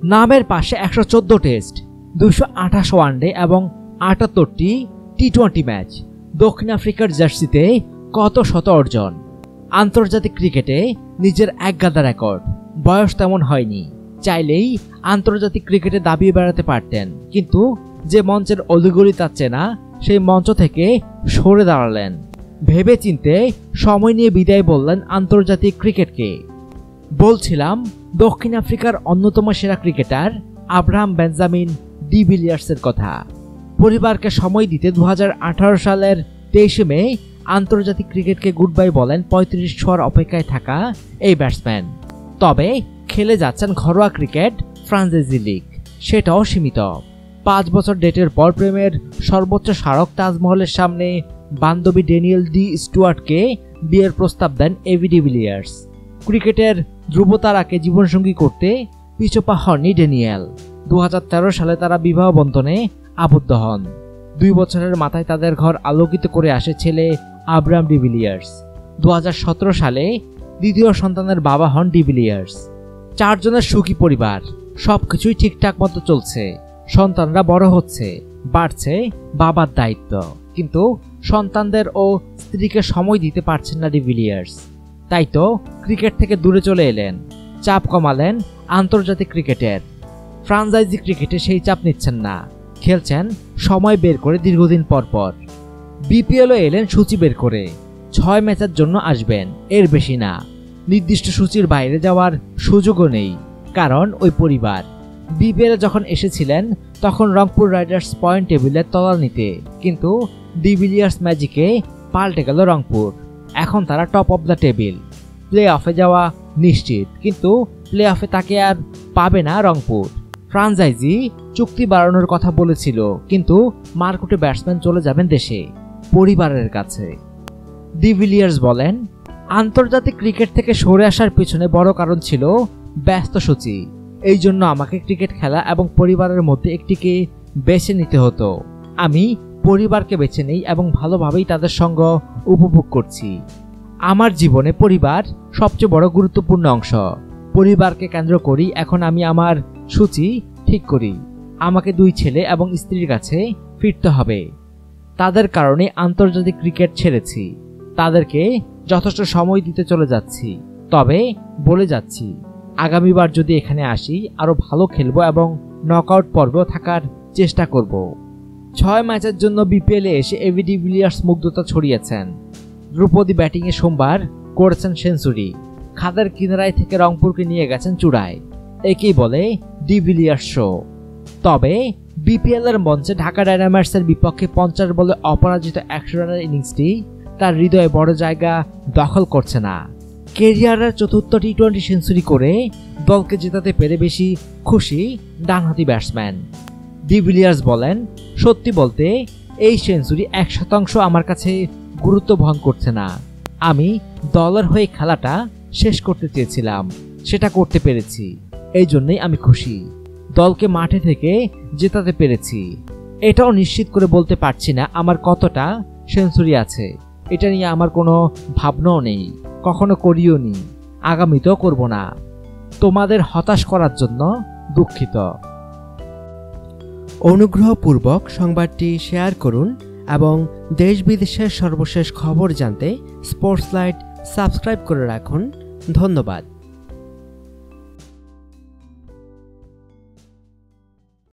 নামের পাশে 114 test, 228 one day এবং 78টি টি-20 ম্যাচ। দক্ষিণ আফ্রিকার জার্সিতে কত শত অর্জন। আন্তর্জাতিক ক্রিকেটে নিজের একগাদা রেকর্ড। বয়স তেমন হয়নি, চাইলেই আন্তর্জাতিক ক্রিকেটে দাবিয়ে বেড়াতে পারতেন, কিন্তু যে মঞ্চের অলিগলি তার চেনা, সেই মঞ্চ থেকে সরে দাঁড়ালেন। ভেবে চিনতে সময় নিয়ে বিদায় বললেন আন্তর্জাতিক ক্রিকেটকে। বলছিলাম দক্ষিণ আফ্রিকার অন্যতম সেরা ক্রিকেটার আব্রাহাম বেঞ্জামিন ডিভিলিয়ার্সের কথা। পরিবারকে সময় দিতে 2018 সালের 23 মে আন্তর্জাতিক ক্রিকেটকে গুড বাই বলেন 35 ছোঁয়ার অপেক্ষায় থাকা এই ব্যাটসম্যান। তবে খেলে যাচ্ছেন ঘরোয়া ক্রিকেট, ফ্রাঞ্চাইজি লিগ, সেটাও সীমিত। 5 বছর ডেটের পর প্রেমের সর্বোচ্চ স্মারক তাজমহলের সামনে বান্ধবী ড্যানিয়েল ডি স্টুয়ার্টকে বিয়ের প্রস্তাব দেন এবি ডিভিলিয়ার্স। ক্রিকেটের ধ্রুবতারাকে জীবনসঙ্গী করতে পিছপা হননি ড্যানিয়েল। 2013 সালে তারা বিবাহ বন্ধনে আবদ্ধ হন। 2 বছরের মাথায় তাদের ঘর আলোকিত করে আসে ছেলে আব্রাহাম ডিভিলিয়ার্স। 2017 সালে দ্বিতীয় সন্তানের বাবা হন ডিভিলিয়ার্স। 4 জনের সুখী পরিবার, সবকিছুই ঠিকঠাক মতো চলছে। সন্তানরা বড় হচ্ছে, বাড়ছে বাবার দায়িত্ব, কিন্তু সন্তানদের ও স্ত্রীকে সময় দিতে পারছেন না ডিভিলিয়ার্স। তাই তো ক্রিকেট থেকে দূরে চলে এলেন, চাপ কমালেন আন্তর্জাতিক ক্রিকেটের। ফ্রাঞ্চাইজি ক্রিকেটে সেই চাপ নিচ্ছেন না, খেলছেন সময় বের করে দীর্ঘদিন পর পর। বিপিএলও এলেন সূচি বের করে, 6 ম্যাচের জন্য আসবেন, এর বেশি না। নির্দিষ্ট সূচির বাইরে যাওয়ার সুযোগও নেই, কারণ ওই পরিবার। বিপিএলে যখন এসেছিলেন তখন রংপুর রাইডার্স পয়েন্ট টেবিলের তলানিতে, কিন্তু ডিভিলিয়ার্স ম্যাজিকে পাল্টে গেল রংপুর। এখন তারা top of the table. Play অফে যাওয়া নিশ্চিত, কিন্তু প্লে অফে তাকে আর পাবে না রংপুর। ফ্রাঞ্চাইজি চুক্তি বাড়ানোর কথা বলেছিল, কিন্তু মারকুটে ব্যাটসম্যান চলে যাবেন দেশে, পরিবারের কাছে। ডিভিলিয়ার্স বলেন, আন্তর্জাতিক ক্রিকেট থেকে সরে আসার পিছনে বড় কারণ ছিল ব্যস্ত সূচি। এই জন্য আমাকে ক্রিকেট খেলা এবং পরিবারের মধ্যে একটিকে বেছে নিতে হতো। আমি পরিবারকে বেছে নেই এবং ভালোভাবেই তাদের সঙ্গ উপভোগ করছি। আমার জীবনে পরিবার সবচেয়ে বড় গুরুত্বপূর্ণ অংশ। পরিবারকে কেন্দ্র করি এখন আমি আমার সূচি ঠিক করি। আমাকে 2 ছেলে এবং স্ত্রীর কাছে ফিরতে হবে। তাদের কারণে আন্তর্জাতিক ক্রিকেট ছেড়েছি। তাদেরকে যথেষ্ট সময় দিতে চলে যাচ্ছি। তবে বলে যাচ্ছি, আগামীবার যদি এখানে আসি আরো ভালো খেলবো এবং নকআউট পর্বেও থাকার চেষ্টা করব। 6 ম্যাচের জন্য বিপিএলে এসে এবি ডিভিলিয়ার্স মুগ্ধতা ছড়িয়েছেন। ধ্রুপদী ব্যাটিংয়ে সোমবার করেছেন সেঞ্চুরি। খাদের কিনারায় থেকে রংপুরকে নিয়ে গেছেন চূড়ায়। একেই বলে ডিভিলিয়ার্স শো। তবে বিপিএল এর মঞ্চে ঢাকা ডায়নামাইটসের বিপক্ষে 50 বলে অপরাজিত 100 রানের ইনিংসটি তার হৃদয়ে বড় জায়গা দখল করছে না। ক্যারিয়ারের 4র্থ টি-20 সেঞ্চুরি করে দলকে জেতাতে পেরে বেশি খুশি ডানহাতি ব্যাটসম্যান। ডিভিলিয়ার্স বলেন, সত্যি বলতে এই সেঞ্চুরি 1% আমার কাছে গুরুত্ব বহন করছে না। আমি দলের হয়ে খেলাটা শেষ করতে চেয়েছিলাম, সেটা করতে পেরেছি, এই জন্যই আমি খুশি। দলকে মাঠে থেকে জেতাতে পেরেছি। এটাও নিশ্চিত করে বলতে পারছি না আমার কতটা সেঞ্চুরি আছে। এটা নিয়ে আমার কোনো ভাবনাও নেই, কখনো করিও নি, আগামীতেও করব না। তোমাদের হতাশ করার জন্য দুঃখিত। অনুগ্রহপূর্বক সংবাদটি শেয়ার করুন এবং দেশ বিদেশের সর্বশেষ খবর জানতে স্পোর্টস লাইট সাবস্ক্রাইব করে রাখুন। ধন্যবাদ।